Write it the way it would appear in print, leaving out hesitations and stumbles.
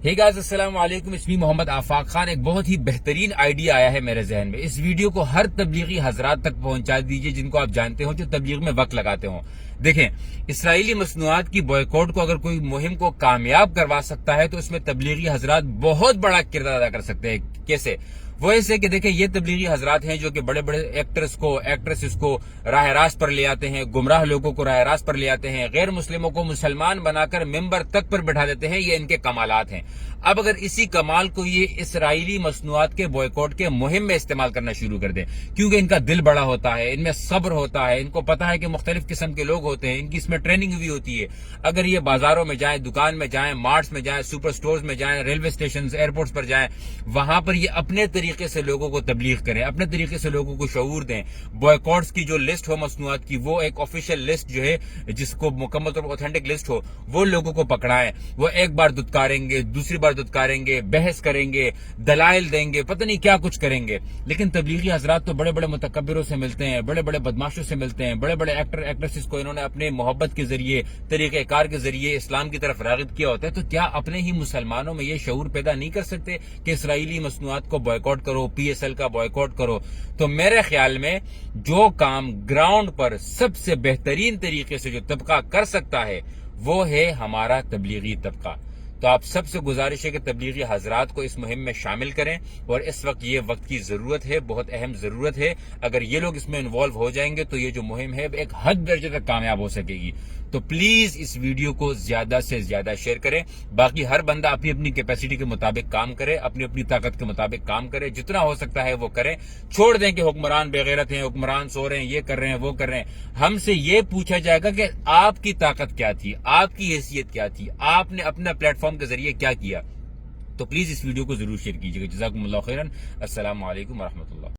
Hey guys, السلام علیکم. اسمی محمد آفاق خان. ایک بہت ہی بہترین آئیڈیا آیا ہے میرے ذہن میں. اس ویڈیو کو ہر تبلیغی حضرات تک پہنچا دیجئے جن کو آپ جانتے ہوں جو تبلیغ میں وقت لگاتے ہوں. دیکھیں، اسرائیلی مصنوعات کی بوائیکاٹ کو اگر کوئی مہم کو کامیاب کروا سکتا ہے تو اس میں تبلیغی حضرات بہت بڑا کردار ادا کر سکتے ہیں. کیسے؟ وہ ایسے کہ دیکھیں، یہ تبلیغی حضرات ہیں جو کہ بڑے بڑے ایکٹرز کو ایکٹریسز کو راہ راست پر لے آتے ہیں، گمراہ لوگوں کو راہ راست پر لے آتے ہیں، غیر مسلموں کو مسلمان بنا کر ممبر تک پر بٹھا دیتے ہیں. یہ ان کے کمالات ہیں. اب اگر اسی کمال کو یہ اسرائیلی مصنوعات کے بوائیکاٹ کے مہم میں استعمال کرنا شروع کر دیں، کیونکہ ان کا دل بڑا ہوتا ہے، ان میں صبر ہوتا ہے، ان کو پتا ہے کہ مختلف قسم کے لوگ ہوتے ہیں، ان کی اس میں ٹریننگ بھی ہوتی ہے. اگر یہ بازاروں میں جائیں، دکان میں جائیں، مارٹس میں جائیں، سپر سٹورز میں جائیں، ریلوے اسٹیشنز، ایئرپورٹس پر جائیں، وہاں پر یہ اپنے طریقے سے لوگوں کو تبلیغ کریں، اپنے طریقے سے لوگوں کو شعور دیں. بوائیکاٹس کی جو لسٹ ہو مصنوعات کی، وہ ایک آفیشیل لسٹ جو ہے جس کو مکمل طور پر اوتھینٹک لسٹ ہو، وہ لوگوں کو پکڑائیں. وہ ایک بار دتکاریں گے، دوسری بار دتکاریں گے، بحث کریں گے، دلائل دیں گے، پتہ نہیں کیا کچھ کریں گے. لیکن تبلیغی حضرات تو بڑے بڑے متکبروں سے ملتے ہیں، بڑے بڑے بدماشوں سے ملتے ہیں، بڑے بڑے ایکٹر ایکٹریسز کو انہوں نے اپنے محبت کے ذریعے، طریقہ کار کے ذریعے اسلام کی طرف راغب کیا ہوتا ہے. تو کیا اپنے ہی مسلمانوں میں یہ شعور پیدا نہیں کر سکتے کہ اسرائیلی مصنوعات کو بوائیکاٹ کرو، پی ایس ایل کا بوائیکاٹ کرو؟ تو میرے خیال میں جو کام گراؤنڈ پر سب سے بہترین طریقے سے جو طبقہ کر سکتا ہے وہ ہے ہمارا تبلیغی طبقہ. تو آپ سب سے گزارش ہے کہ تبلیغی حضرات کو اس مہم میں شامل کریں، اور اس وقت یہ وقت کی ضرورت ہے، بہت اہم ضرورت ہے. اگر یہ لوگ اس میں انوالو ہو جائیں گے تو یہ جو مہم ہے ایک حد درجے تک کامیاب ہو سکے گی. تو پلیز اس ویڈیو کو زیادہ سے زیادہ شیئر کریں. باقی ہر بندہ اپنی اپنی کیپیسٹی کے مطابق کام کرے، اپنی اپنی طاقت کے مطابق کام کرے، جتنا ہو سکتا ہے وہ کریں. چھوڑ دیں کہ حکمران بے غیرت ہیں، حکمران سو رہے ہیں، یہ کر رہے ہیں، وہ کر رہے ہیں. ہم سے یہ پوچھا جائے گا کہ آپ کی طاقت کیا تھی، آپ کی حیثیت کیا تھی، آپ نے اپنا پلیٹ فارم کے ذریعے کیا کیا. تو پلیز اس ویڈیو کو ضرور شیئر کیجیے گا. جزاکم اللہ خیرن. السلام علیکم ورحمۃ اللہ.